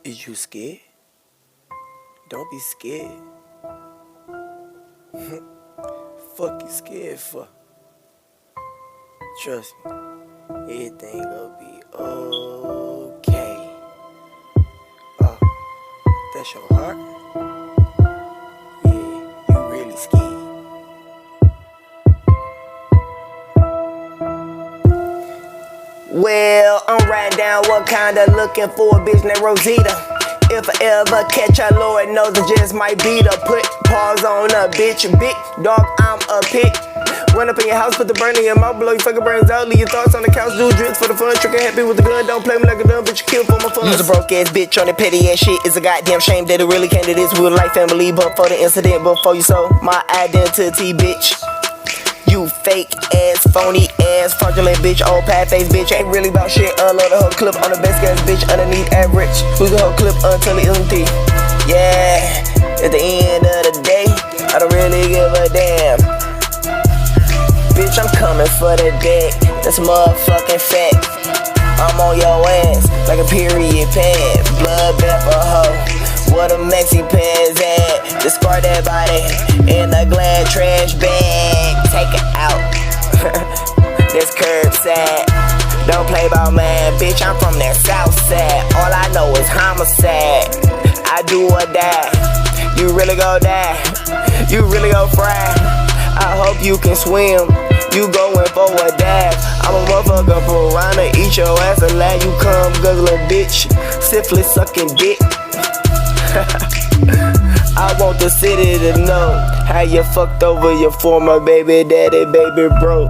Is you scared? Don't be scared. Fuck you scared for? Trust me, everything gon' be okay. Oh, that's your heart? Yeah, you really scared. Well, I'm riding down what kinda looking for a bitch named Rosita. If I ever catch her, Lord knows I just might beat her. Put paws on a bitch, big dog, I'm a pig. Run up in your house, put the burn in your mouth, blow your fucking brains out. Leave your thoughts on the couch, do drinks for the fun. Trigger happy with the gun, don't play me like a dumb bitch, you kill for my fun. Use a broke ass bitch on that petty ass shit. It's a goddamn shame that it really came to this. We were like family, but for the incident, before you sold my identity, bitch. You fake ass, phony ass, fraudulent bitch, old pie face bitch. Ain't really about shit, unload the whole clip on the best ass bitch underneath average. Lose the whole clip until it empty. Yeah, at the end of the day, I don't really give a damn. Bitch, I'm coming for the deck, that's motherfucking fact. I'm on your ass like a period pad, blood bath a hoe. Where the maxi pads at? Discard that body in a glad trash bag. Take it out. This curbside. Don't play about man, bitch. I'm from that south side. All I know is homicide. I do or die. You really gon' die. You really gon' fry. I hope you can swim. You going for a dive. I'm a motherfucker piranha. Eat your ass alive. You come guzzling bitch. Syphilis sucking dick. I want the city to know how you fucked over your former baby daddy, baby bro.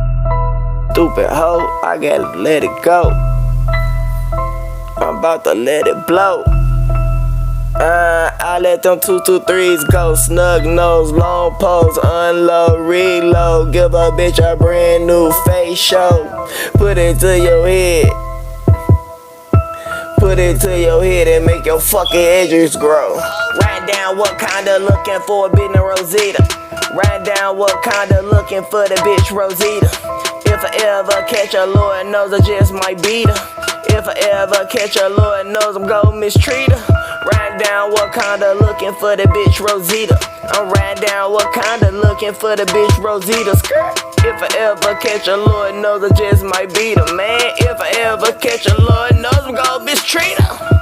Stupid hoe, I gotta let it go. I'm about to let it blow. I let them 223s go. Snug nose, long pose, unload, reload. Give a bitch a brand new face show. Put it to your head. Put it to your head and make your fucking edges grow. Write down what kinda looking for a bitch named Rosita. Write down what kinda looking for the bitch Rosita. If I ever catch her, Lord knows I just might beat her. If I ever catch her, Lord knows I'm gon' mistreat her. Write down what kinda looking for the bitch Rosita. I'm writing down what kinda looking for the bitch Rosita. Skirt. If I ever catch her, Lord knows I just might beat her, man. If I ever catch her, Lord knows I'm gon' mistreat her.